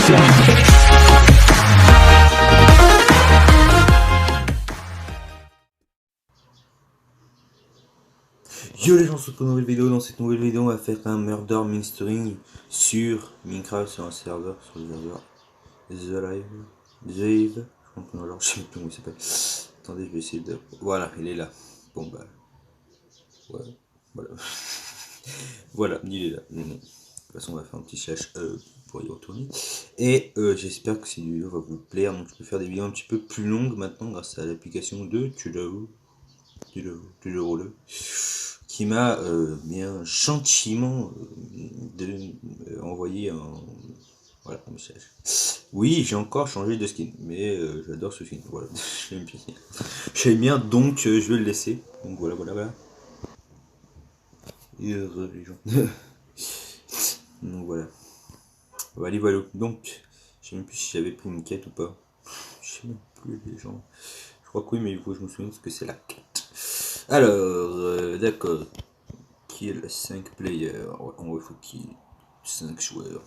Yo les gens, on se retrouve dans une nouvelle vidéo. Dans cette nouvelle vidéo, on va faire un murder mystery sur Minecraft, sur un serveur, sur le serveur The Live. Je sais plus comment il s'appelle. Attendez, je vais essayer de... Voilà, il est là. Bon bah... Ouais, voilà. Voilà, il est là. De toute façon, on va faire un petit slash pour y retourner. Et j'espère que cette vidéo va vous plaire. Donc je peux faire des vidéos un petit peu plus longues maintenant grâce à l'application de Tulao, qui m'a bien gentiment envoyé voilà, un message. Oui, j'ai encore changé de skin, mais j'adore ce skin. Voilà, j'aime bien, donc je vais le laisser. Donc voilà. Et les gens. Donc voilà. Voilà. Donc, je sais même plus si j'avais pris une quête ou pas. Je sais même plus les gens. Je crois que oui, mais il faut que je me souvienne ce que c'est la quête. Alors, d'accord. Kill 5 players. Ouais, en vrai, faut qu'il 5 joueurs.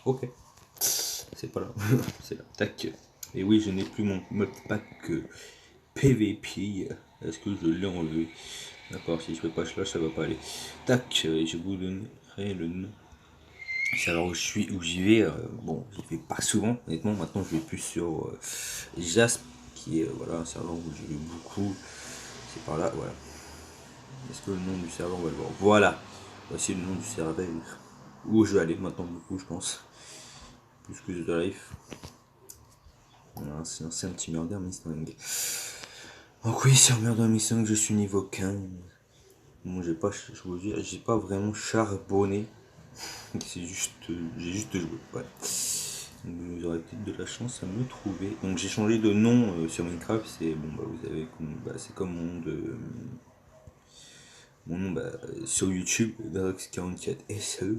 Ok. C'est pas là. C'est là. Tac. Et oui, je n'ai plus mon mode pack PVP. Est-ce que je l'ai enlevé? D'accord, si je fais pas slash, ça va pas aller. Tac, je vous donnerai le nom. C'est alors où j'y vais. Bon, j'y vais pas souvent, honnêtement. Maintenant, je vais plus sur Jasp, qui est voilà, un serveur où j'y vais beaucoup. C'est par là, voilà. Est-ce que le nom du serveur, on va le voir? Voilà. Voici le nom du serveur où je vais aller maintenant beaucoup, je pense. Plus que The Life. Voilà, c'est un petit murder mystery. Donc oui, sur murder mystery, je suis niveau 15. Bon, je vous dis, j'ai pas vraiment charbonné. C'est juste, j'ai juste joué. Voilà. Donc, vous aurez peut-être de la chance à me trouver. Donc j'ai changé de nom sur Minecraft. C'est bon, bah vous avez, c'est comme mon nom de sur YouTube, Darox44SE,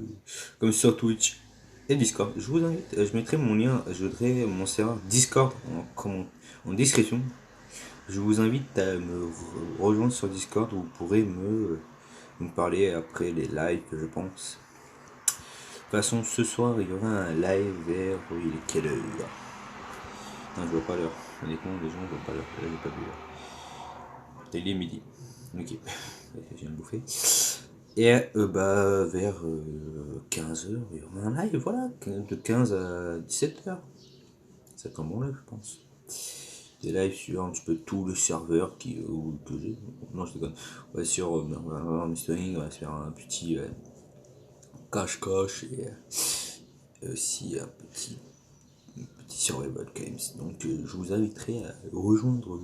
comme sur Twitch et Discord. Je vous invite, je mettrai mon lien, je mettrai mon serveur Discord en description. Je vous invite à me rejoindre sur Discord, où vous pourrez me parler après les lives, je pense. De toute façon, ce soir, il y aura un live vers, il est quelle heure? Non, je vois pas l'heure. Honnêtement, les gens, je vois pas l'heure. Là, j'ai pas vu l'heure. Il est midi. Ok, je viens de bouffer. Et vers 15h, il y aura un live, voilà, de 15 à 17h. C'est un bon live, je pense. Des lives sur un petit peu tout le serveur que j'ai. Non, je déconne. On va sur Mystery, on va se faire un petit cache-cache et aussi un petit survival games. Donc je vous inviterai à rejoindre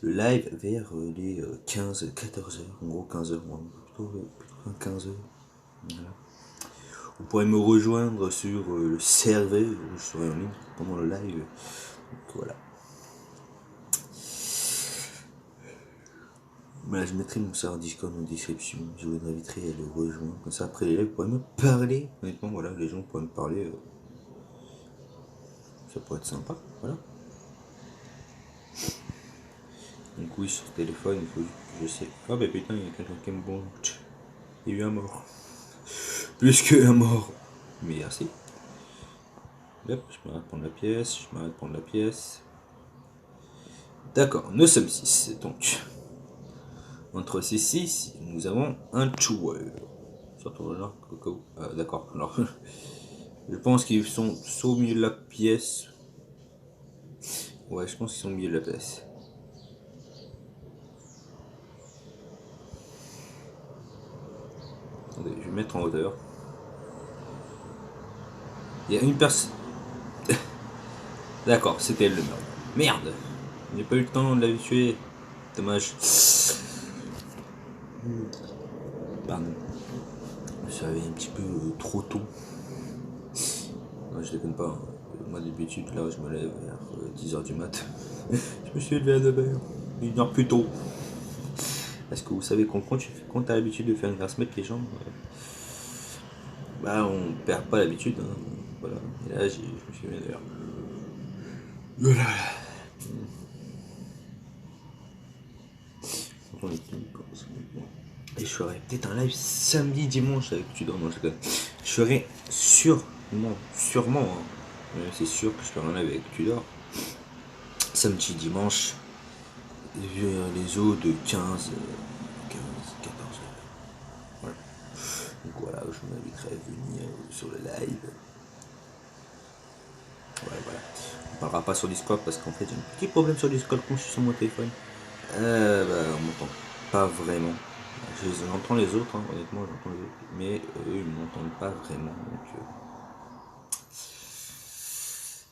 le live vers les 15-14h, en gros 15h, plutôt 15h. Voilà. Vous pourrez me rejoindre sur le serveur, je serai en ligne pendant le live. Donc voilà. Voilà, je mettrai mon serveur Discord en description. Je vous inviterai à le rejoindre. Comme ça, après les lives, vous pourrez me parler. Honnêtement, voilà, les gens pourraient me parler. Ça pourrait être sympa, voilà. Donc oui, sur téléphone, il faut que je sais. Ah bah putain, il y a quelqu'un qui me bon. Il y a eu un mort. Plus qu'un mort. Mais merci. Hop, je m'arrête prendre la pièce, D'accord, nous sommes 6, donc. Entre ces 6, nous avons un tueur. Surtout là, coco. D'accord, alors. Je pense qu'ils sont soit au milieu de la pièce. Ouais, je pense qu'ils sont au milieu de la pièce. Attendez, je vais mettre en hauteur. Il y a une personne. D'accord, c'était elle le meurtre. Merde! J'ai pas eu le temps de l'habituer. Dommage. Pardon. Je suis arrivé un petit peu trop tôt. Non, je déconne pas. Moi, d'habitude, là, je me lève vers 10h du mat. Je me suis levé à 9h. 1 heure plus tôt. Parce que vous savez, quand t'as l'habitude de faire une grasse mat, les gens, bah, on perd pas l'habitude. Hein. Voilà. Et là, je me suis levé à 9h. Voilà. Et je ferai peut-être un live samedi, dimanche avec tu dors. Non, je ferai sûrement, hein, C'est sûr que je ferai un live avec Tudor. Samedi, dimanche, les eaux de 15, 14 heures. Voilà. Donc voilà, je vous inviterai à venir sur le live. Voilà. On parlera pas sur Discord parce qu'en fait j'ai un petit problème sur Discord quand je suis sur mon téléphone. On m'entend pas vraiment. J'entends les autres, hein, honnêtement j'entends les autres, mais eux ils m'entendent pas vraiment. Donc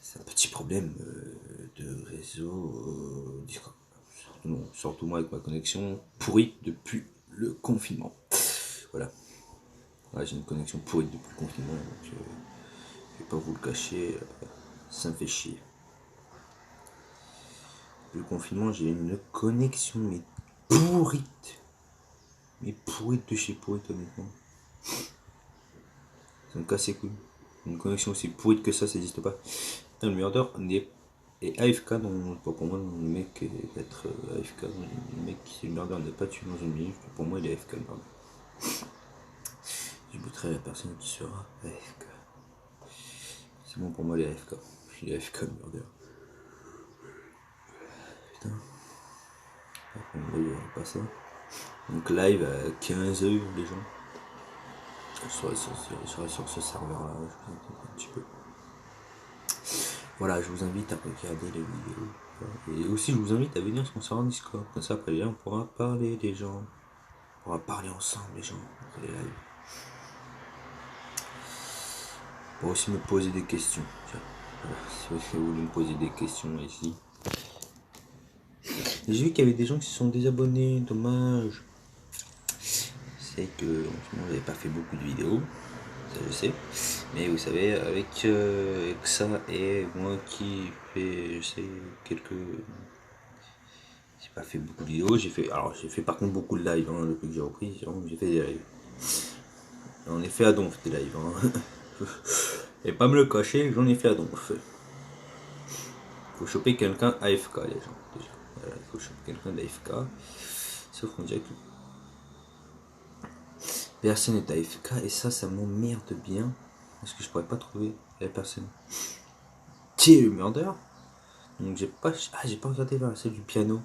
c'est un petit problème de réseau Discord. Surtout moi avec ma connexion pourrie depuis le confinement. Voilà. Ouais, j'ai une connexion pourrie depuis le confinement, donc je vais pas vous le cacher, ça me fait chier. Depuis le confinement, j'ai une connexion mais pourrite. Mais pourrite de chez pourrite, honnêtement. Ça me casse les couilles. Une connexion aussi pourrite que ça n'existe pas. Le murder est AFK pour moi, le mec est être AFK. Le mec qui le murder n'est pas tué dans une minute, pour moi il est AFK le murder. Je buterai la personne qui sera AFK. C'est bon pour moi, il est AFK. Il est AFK le murder. Putain. On ne pas ça. Donc live à 15h les gens. Je serai sur ce serveur là, je vous invite un petit peu. Voilà, je vous invite à regarder les vidéos. Et aussi je vous invite à venir sur mon serveur Discord. Comme ça après on pourra parler des gens. On pourra parler ensemble les gens après les lives. On pourra aussi me poser des questions. Tiens, voilà, si vous voulez me poser des questions ici. J'ai vu qu'il y avait des gens qui se sont désabonnés, dommage. C'est que en ce moment j'avais pas fait beaucoup de vidéos, ça je sais. Mais vous savez, avec ça et moi qui fais, je sais, j'ai pas fait beaucoup de vidéos, j'ai fait par contre beaucoup de lives, hein, depuis que j'ai repris, j'ai fait des lives. J'en ai fait à donf des lives, hein. Et pas me le cacher, j'en ai fait à donf. Faut choper quelqu'un AFK les gens, déjà. Voilà, il faut choper quelqu'un d'AFK. Sauf qu'on dirait que personne n'est AFK et ça m'emmerde bien. Parce que je pourrais pas trouver la personne qui est le murder. Donc j'ai pas regardé vers celle du piano.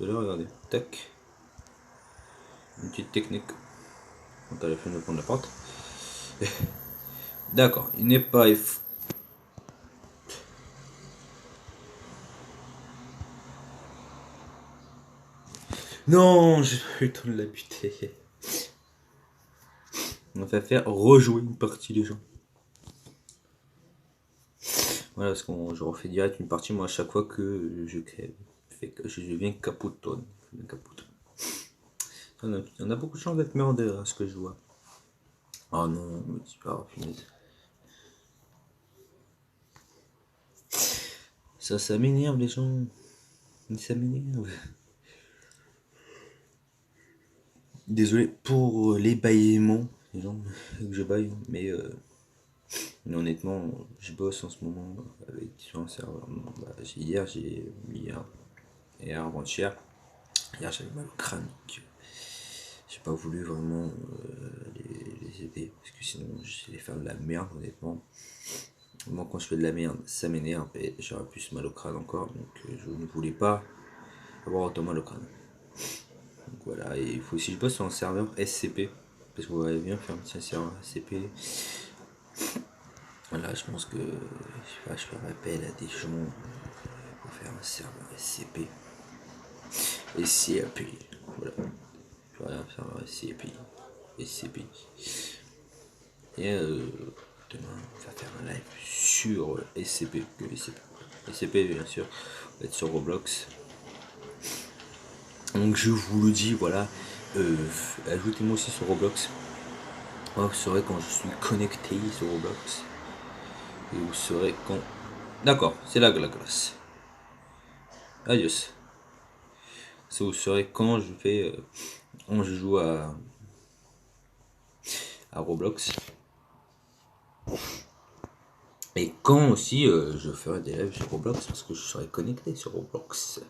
Je vais la regarder. Tac. Une petite technique. Quand elle a fait de prendre la porte. D'accord, il n'est pas Non, j'ai pas eu le temps de la buter. On va faire rejouer une partie les gens. Voilà, parce que je refais direct une partie moi à chaque fois que je crève. Je viens capotonne. Il y en a beaucoup de chance d'être murder à ce que je vois. Oh non, me dis pas, punaise. Ça m'énerve les gens. Ça m'énerve. Désolé pour les bâillements, les gens que je baille, mais honnêtement, je bosse en ce moment avec différents serveurs. Hier, et avant-hier, hier j'avais mal au crâne, donc j'ai pas voulu vraiment les aider, parce que sinon j'allais faire de la merde, honnêtement. Moi, quand je fais de la merde, ça m'énerve et j'aurais plus mal au crâne encore, donc je ne voulais pas avoir autant mal au crâne. Donc voilà, et il faut aussi que je bosse sur un serveur SCP, parce qu'on va bien faire un petit serveur SCP. Voilà, je pense que je ferai appel à des gens pour faire un serveur SCP. SCP, voilà. Je ferai un serveur SCP. SCP. Et demain, on va faire un live sur SCP. SCP, bien sûr, on va être sur Roblox. Donc je vous le dis, voilà, ajoutez-moi aussi sur Roblox. Vous saurez quand je suis connecté sur Roblox. Et vous saurez quand... D'accord, c'est là la glace. Adios. Ça vous saurez quand je fais... quand je joue à Roblox. Et quand aussi je ferai des lives sur Roblox parce que je serai connecté sur Roblox.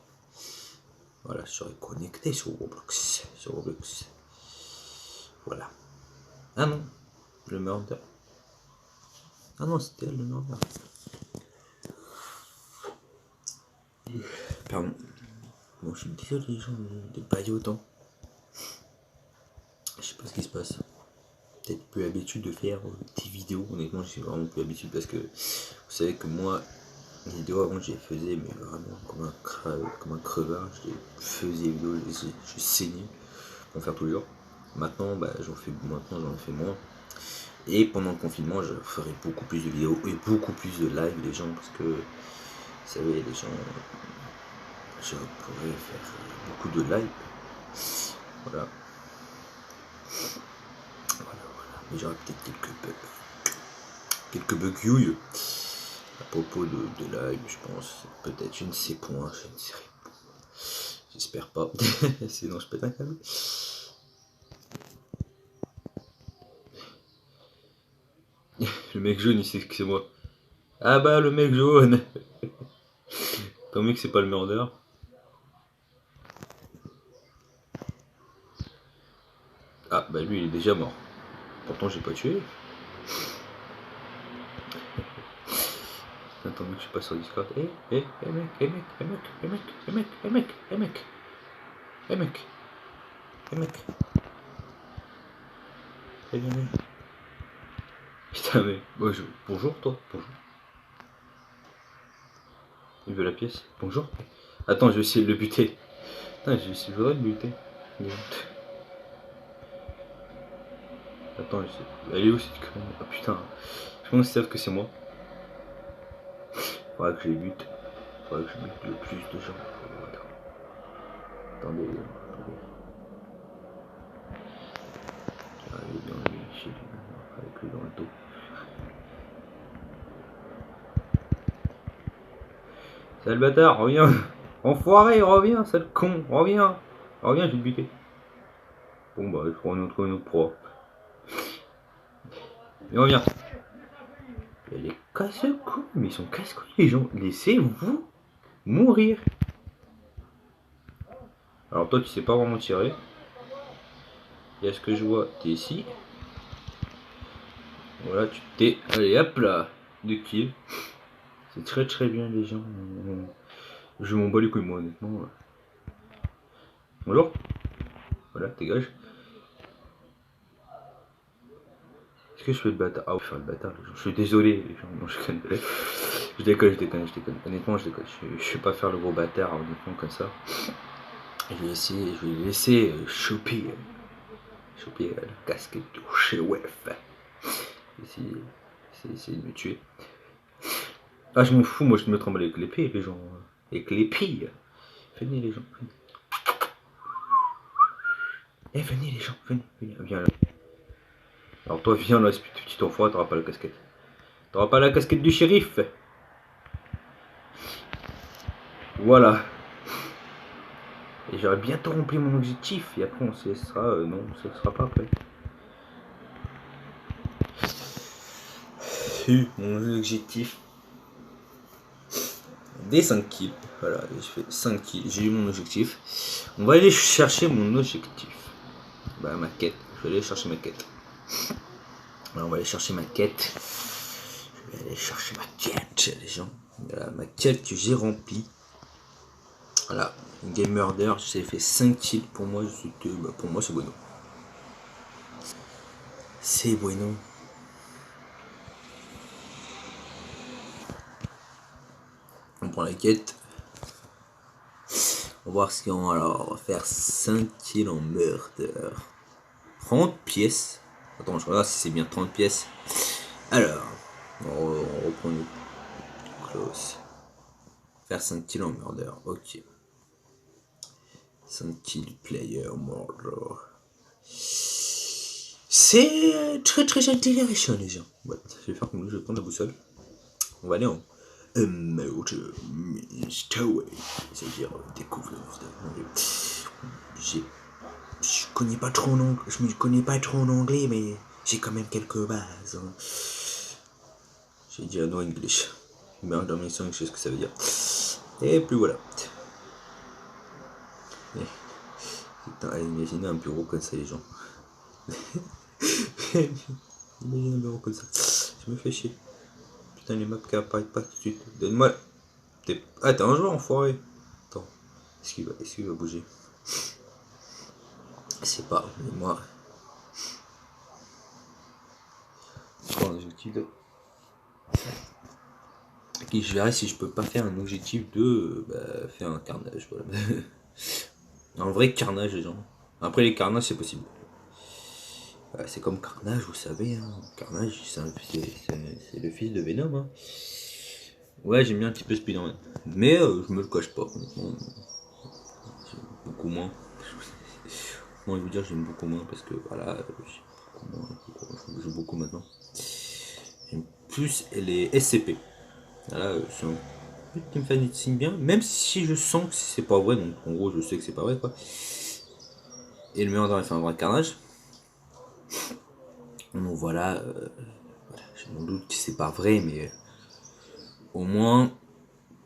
Voilà, je serai connecté sur Roblox. Voilà. Ah non, le murder. Ah non, c'était le murder. Pardon. Bon, je suis désolé les gens de bailler autant. Je sais pas ce qui se passe. Peut-être plus l'habitude de faire des vidéos. Honnêtement, j'ai vraiment plus l'habitude parce que vous savez que moi, les vidéos avant, je les faisais, mais vraiment comme un crevard. Je les faisais les vidéos, je saignais pour en faire tous les jours. Maintenant, j'en fais moins. Et pendant le confinement, je ferai beaucoup plus de vidéos et beaucoup plus de live, les gens, parce que, vous savez, les gens, je pourrais faire beaucoup de live. Voilà. Mais j'aurai peut-être quelques bugs youilles à propos de live, je pense. Peut-être, je ne sais point, je ne sais pas. J'espère pas. Sinon, je pète un câble. Le mec jaune, il sait que c'est moi. Ah bah, le mec jaune. Tant mieux que c'est pas le murder. Ah bah lui, il est déjà mort. Pourtant, j'ai pas tué. Tant mieux que je suis pas sur Discord. Mec, mec, putain, mais bonjour toi, bonjour. Il veut la pièce, bonjour. Attends, je vais essayer de le buter. Putain, je voudrais le buter. Attends, elle est où cette conne? Ah putain, je pense qu'ils savent que c'est moi. Faudrait que je les bute. Faudrait que je bute le plus de gens. Attendez. Allez, dans lui, chez lui, avec lui dans le dos. Sale bâtard, reviens. Enfoiré, reviens, sale con, reviens. Reviens, je vais te buter. Bon bah, je prends une autre proie. Mais reviens. Elle est casse-couilles, mais ils sont casse-couilles les gens. Laissez-vous mourir. Alors toi, tu sais pas vraiment tirer. Et à ce que je vois, t'es ici. Voilà, tu t'es. Allez, hop là. 2 kills. C'est très bien les gens. Je m'en bats les couilles moi honnêtement. Bonjour. Voilà, dégage. Est-ce que je fais le bâtard? Ah, je fais le bâtard les gens. Je suis désolé les gens. Non, je déconne. Je déconne. Honnêtement, je déconne. Je vais pas faire le gros bâtard honnêtement comme ça. Je vais laisser choper la casquette de chef. Essayer de me tuer. Ah, je m'en fous, moi je me tremble avec l'épée, les gens. Avec l'épée. Venez, les gens. Venez. Eh, venez, les gens. Venez. Viens là. Alors, toi, viens là, ce petit enfant, t'auras pas la casquette. T'auras pas la casquette du shérif. Voilà. Et j'aurai bientôt rempli mon objectif. Et après, on se laissera. Non, ça ne sera pas après. J'ai eu mon objectif. Des 5 kills. Voilà, je fais 5 kills. J'ai eu mon objectif. On va aller chercher mon objectif. Ma quête. Je vais aller chercher ma quête. Alors, on va aller chercher ma quête. Je vais aller chercher ma quête, les gens. Voilà, ma quête que j'ai remplie. Voilà, Game Murder, j'ai fait 5 kills. Pour moi, pour moi, c'est bueno. C'est bueno. On prend la quête. On va voir ce qu'on va. Alors, on va faire 5 kills en murder. 30 pièces. Attends, je regarde si c'est bien 30 pièces. Alors, on reprend le close. Faire 5 kills en murder. Ok. 5 kills player murder. C'est très intéressant les gens. Ouais, je vais faire comme je vais prendre la boussole. On va aller en murder mystery. C'est-à-dire découvrir. Je connais pas trop en anglais. Je me connais pas trop en anglais, mais j'ai quand même quelques bases. Hein. J'ai dit no English. Murder mystery, je sais ce que ça veut dire. Et puis voilà. Putain, imaginez un bureau comme ça les gens. Imaginez un bureau comme ça. Je me fais chier. Putain, les maps qui apparaissent pas tout de suite. Donne-moi. Ah, t'es un joueur enfoiré. Attends. Est-ce qu'il va bouger? Je sais pas, mais moi. Je prends un objectif de. Ok, je verrai si je peux pas faire un objectif de faire un carnage. Voilà. Un vrai carnage, les gens. Après, les carnages, c'est possible. C'est comme Carnage, vous savez. Hein. Carnage, c'est le fils de Venom. Hein. Ouais, j'aime bien un petit peu Spider-Man. Mais je me le cache pas, honnêtement. J'aime beaucoup moins. Moi, je veux dire, j'aime beaucoup moins parce que voilà, je joue beaucoup maintenant. J'aime plus les SCP. Voilà, c'est un petit me fascine bien, même si je sens que c'est pas vrai, donc en gros, je sais que c'est pas vrai quoi. Et le meilleur il fait un vrai carnage. Donc voilà, j'ai mon doute que c'est pas vrai, mais au moins,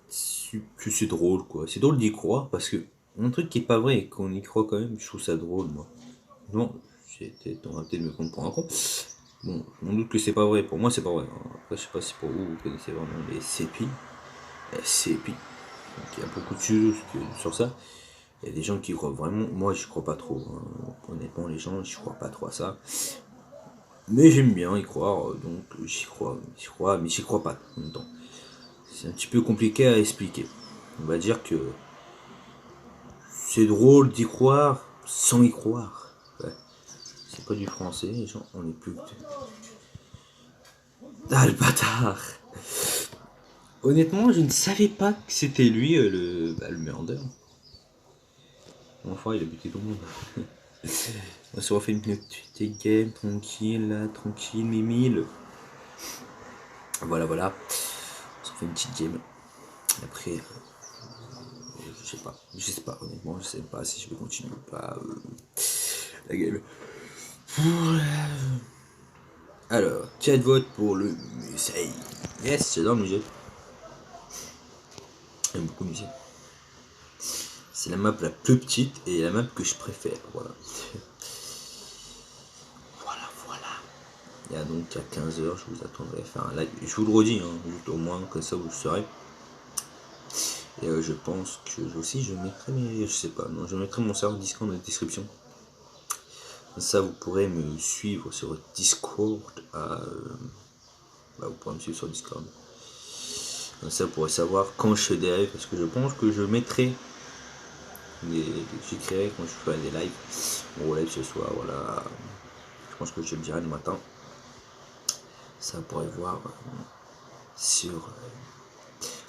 c'est drôle quoi. C'est drôle d'y croire parce que un truc qui est pas vrai et qu'on y croit quand même, je trouve ça drôle moi. Non, on va peut-être me prendre pour un con. Bon, je m'en doute que c'est pas vrai. Pour moi, c'est pas vrai. Après, je sais pas si pour vous connaissez vraiment les CPI. CPI. Donc, il y a beaucoup de choses sur ça. Il y a des gens qui croient vraiment. Moi, je crois pas trop. Hein. Honnêtement, les gens, je crois pas trop à ça. Mais j'aime bien y croire, donc j'y crois, mais j'y crois pas en même temps. C'est un petit peu compliqué à expliquer. On va dire que c'est drôle d'y croire sans y croire. Ouais. C'est pas du français, les gens, on est plus. Ah le bâtard! Honnêtement, je ne savais pas que c'était lui le murder. Enfin, il a buté tout le monde. On se refait une petite game, tranquille, là, tranquille, mimile. Voilà, voilà. On se refait une petite game. Après, je sais pas, honnêtement, je sais pas si je vais continuer ou pas la game. Alors, 4 votes pour le musée. Yes, j'adore le musée. J'aime beaucoup le musée. C'est la map la plus petite et la map que je préfère, voilà. Voilà. Il y a donc à 15h, je vous attendrai à faire un live. Je vous le redis, hein, juste au moins, comme ça vous le saurez. Et je pense que aussi je mettrai je sais pas, non, je mettrai mon serveur Discord dans la description. Ça, vous pourrez me suivre sur Discord. Vous pourrez me suivre sur Discord. Comme ça, vous pourrez savoir quand je fais des lives. Parce que je pense que je mettrai j'écrirai quand je ferai des lives. Mon live ce soir, voilà. Je pense que je le dirai le matin. Ça, vous pourrez voir sur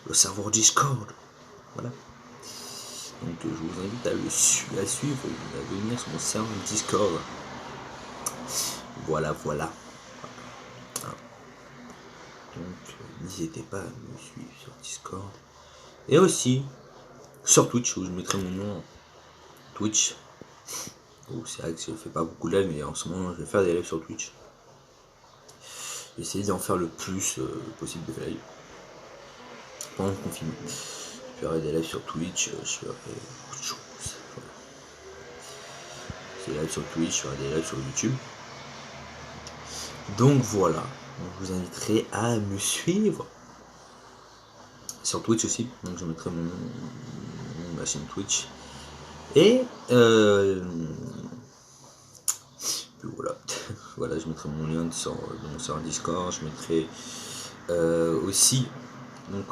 le serveur Discord. Voilà. Donc, je vous invite à le suivre, à venir sur mon serveur Discord. Voilà. Donc n'hésitez pas à me suivre sur Discord. Et aussi sur Twitch où je mettrai mon nom. Twitch. C'est vrai que je fais pas beaucoup de live, mais en ce moment je vais faire des lives sur Twitch. J'ai essayé d'en faire le plus possible de live. Pendant le confinement. Je ferai des lives sur Twitch, je ferai beaucoup de choses. Voilà. Des lives sur Twitch, je ferai des lives sur YouTube. Donc voilà. Je vous inviterai à me suivre sur Twitch aussi. Donc je mettrai ma chaîne Twitch. Et puis voilà, je mettrai mon lien sur mon serveur Discord. Je mettrai aussi,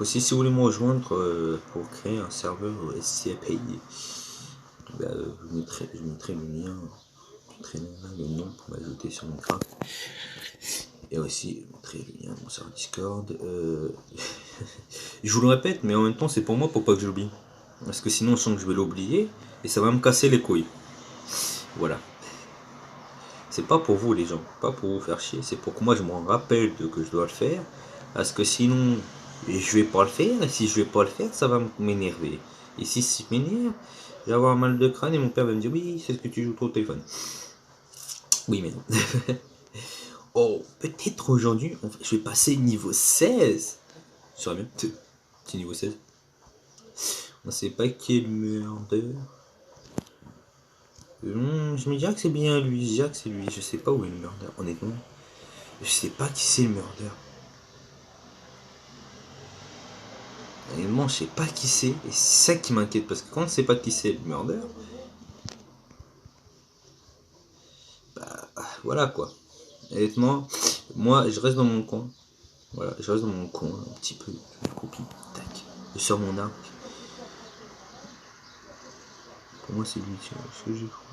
si vous voulez me rejoindre pour créer un serveur SCAPI, je mettrai le lien, le nom pour m'ajouter sur mon craft. Et aussi, je mettrai le lien de mon serveur Discord. Je vous le répète, mais en même temps, c'est pour moi, pour pas que je l'oublie. Parce que sinon, je sens que je vais l'oublier et ça va me casser les couilles. Voilà. C'est pas pour vous, les gens, pas pour vous faire chier, c'est pour que moi je me rappelle que je dois le faire. Parce que sinon, je vais pas le faire. Et si je vais pas le faire, ça va m'énerver. Et si ça m'énerve, je vais avoir mal de crâne et mon père va me dire oui, c'est ce que tu joues trop au téléphone. Oui, mais non. Oh, peut-être aujourd'hui, je vais passer niveau 16. Je serais bien. C'est niveau 16. On sait pas qui est le murder. Je me dirais que c'est bien lui. Je dirais que c'est lui. Je sais pas où est le murder, honnêtement. Je sais pas qui c'est le murder. Honnêtement, je sais pas qui c'est, et c'est ça qui m'inquiète, parce que quand on sait pas qui c'est le murder, bah voilà quoi. Honnêtement, moi je reste dans mon coin. Voilà, je reste dans mon coin un petit peu, je me copie, tac. Je sors mon arc. Pour moi c'est lui, tiens, ce que j'ai cru.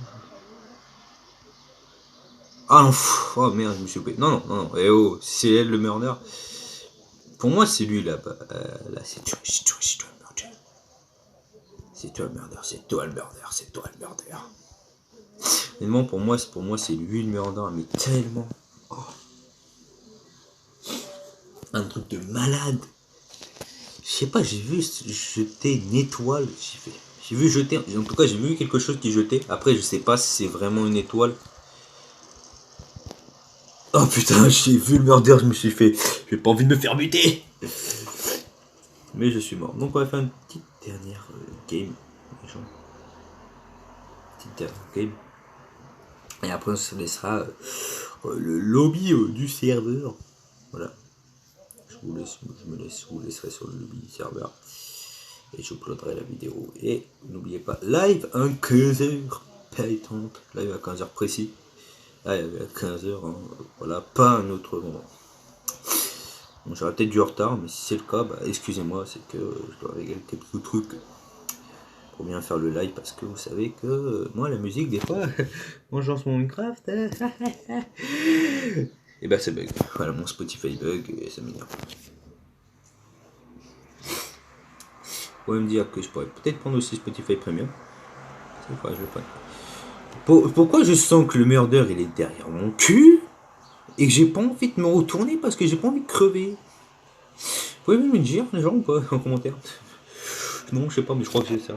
Ah non, oh merde, je me suis coupé. Non, non, non, non, eh oh, c'est elle le murder. Pour moi c'est lui là-bas. Là, c'est toi le murder. C'est toi le murder, c'est toi le murder, c'est toi le murder. Honnêtement, pour moi, c'est lui le murder, mais tellement. Oh. Un truc de malade. Je sais pas, j'ai vu jeter une étoile. J'ai vu jeter. En tout cas, j'ai vu quelque chose qui jetait. Après, je sais pas si c'est vraiment une étoile. Oh putain, j'ai vu le murder, je me suis fait. J'ai pas envie de me faire buter. Mais je suis mort. Donc, on va faire une petite dernière game. Petite dernière game. Et après, on se laissera le lobby du serveur. Voilà. Je vous laisserai sur le lobby du serveur. Et je uploaderai la vidéo. Et n'oubliez pas, live à 15h. Pétante. Live à 15h précis. Live à 15h. Hein. Voilà, pas un autre moment. Bon, j'aurai peut-être du retard, mais si c'est le cas, bah, excusez-moi, c'est que je dois régler quelques trucs pour bien faire le live, parce que vous savez que moi, la musique, des fois, quand je lance mon Minecraft, et bah ça bug. Voilà, mon Spotify bug et ça m'énerve. Vous pouvez me dire que je pourrais peut-être prendre aussi Spotify Premium. C'est quoi, je le prends. Pourquoi je sens que le murder il est derrière mon cul et que j'ai pas envie de me retourner parce que j'ai pas envie de crever? Vous pouvez me dire, les gens, ou pas, en commentaire? Non, je sais pas, mais je crois que c'est ça.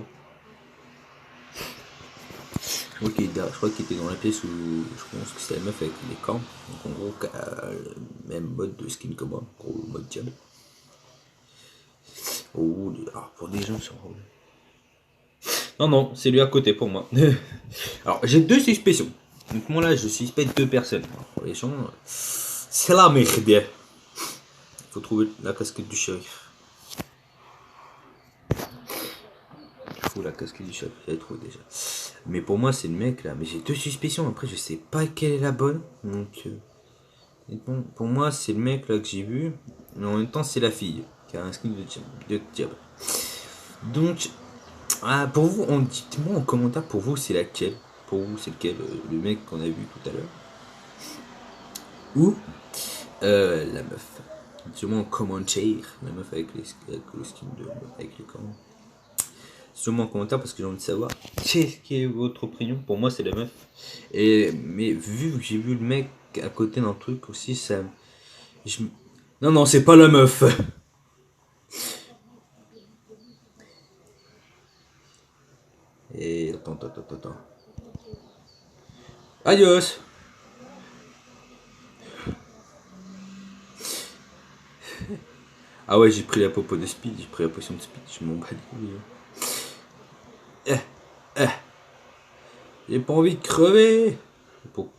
Je crois qu'il était dans la pièce où je pense que c'était la meuf avec les cornes. Donc en gros, même mode de skin que moi, gros mode diable. Oh, alors pour des gens, c'est drôle. Non, non, c'est lui à côté pour moi. Alors, j'ai deux suspicions. Donc moi là, je suspecte deux personnes. Pour les gens, c'est la merde. Il faut trouver la casquette du shérif. Il faut la casquette du shérif, j'avais trouvé déjà. Mais pour moi, c'est le mec là. Mais j'ai deux suspicions. Après, je sais pas quelle est la bonne. Donc, bon, pour moi, c'est le mec là que j'ai vu. Mais en même temps, c'est la fille qui a un skin de diable. Donc, pour vous, dites-moi en commentaire, pour vous, c'est laquelle? Pour vous, c'est lequel? Le mec qu'on a vu tout à l'heure? Ou la meuf? Dites-moi en commentaire, la meuf avec le skin avec les cornes. Dites-moi en commentaire parce que j'ai envie de savoir qu'est-ce qui est votre opinion. Pour moi, c'est la meuf. Mais vu que j'ai vu le mec à côté d'un truc aussi, ça. Non, non, c'est pas la meuf. Et attends. Adios. Ah ouais, j'ai pris la popo de speed, j'ai pris la potion de speed, je m'en bats les couilles. J'ai pas envie de crever.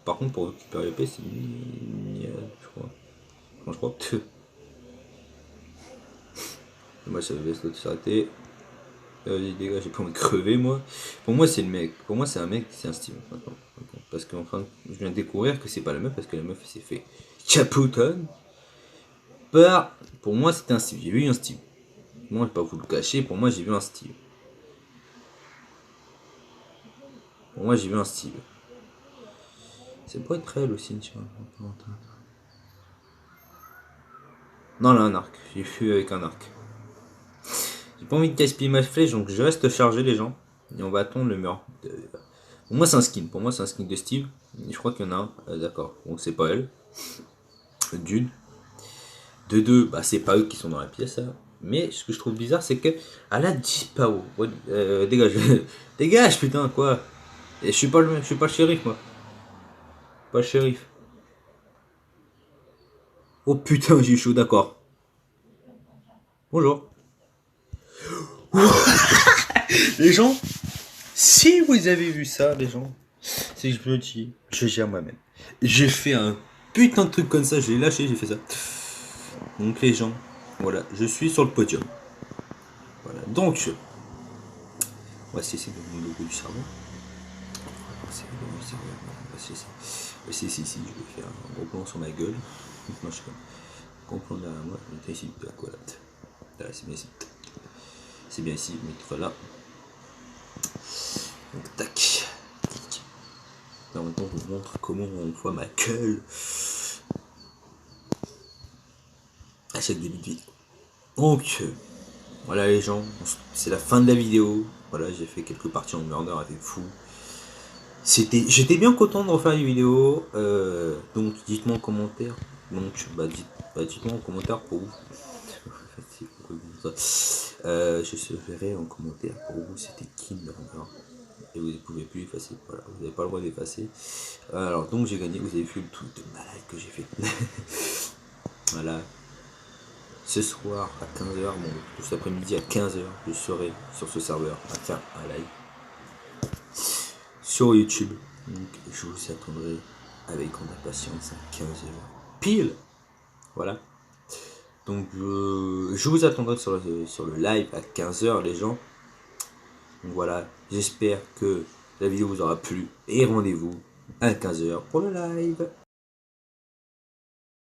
Par contre, pour récupérer l'épée, c'est je crois. Enfin, je crois que. Moi, ça laisse l'autre s'arrêter. Les gars, j'ai pas envie de crever, moi. Pour moi, c'est le mec. Pour moi, c'est un mec, c'est un Steve. Maintenant. Parce que enfin, je viens de découvrir que c'est pas la meuf, parce que la meuf s'est fait Chaputon. Pour moi, c'était un Steve. J'ai vu un Steve. Moi, je vais pas vous le cacher. Pour moi, j'ai vu un Steve. Pour moi, j'ai vu un Steve. C'est pas être réel aussi, tu vois. Non, là, un arc. J'ai vu avec un arc. J'ai pas envie de gaspiller ma flèche, donc je reste chargé, les gens. Et on va attendre le mur. Pour moi, c'est un skin. Pour moi, c'est un skin de Steve. Je crois qu'il y en a un. D'accord. Donc, c'est pas elle. D'une. De deux, bah, c'est pas eux qui sont dans la pièce. Hein. Mais ce que je trouve bizarre, c'est que. Elle a dit pas où. Dégage. Dégage, putain, quoi. Et je suis pas le shérif, moi. Pas le shérif. Oh putain, j'ai eu chaud, d'accord. Bonjour. Les gens, si vous avez vu ça, les gens, c'est que je me dis, je gère moi-même. J'ai fait un putain de truc comme ça, j'ai lâché, j'ai fait ça. Donc les gens, voilà, je suis sur le podium. Donc, on va cesser le logo du serveur. Je vais faire un gros plan sur ma gueule. Moi, je fais un gros plan derrière moi. Je vais ici de la collate. Là, c'est bien ici. C'est bien ici, je vais mettre là. Donc, tac. Là, maintenant, je vous montre comment on voit ma gueule à chaque début de vidéo. Donc, voilà les gens, c'est la fin de la vidéo. Voilà, j'ai fait quelques parties en murder avec vous. J'étais bien content de refaire une vidéo. Donc, dites-moi en commentaire. Donc, dites-moi en commentaire pour vous. Je verrai en commentaire pour vous c'était qui le murder. Et vous ne pouvez plus effacer. Voilà, vous n'avez pas le droit d'effacer. Alors, donc j'ai gagné. Vous avez vu le truc de malade que j'ai fait. Voilà. Ce soir à 15h, bon, tout cet après-midi à 15h, je serai sur ce serveur à faire un live sur YouTube. Donc je vous attendrai avec grande impatience à 15h pile. Voilà. Donc je vous attendrai sur le live à 15h les gens. Donc voilà, j'espère que la vidéo vous aura plu et rendez-vous à 15h pour le live.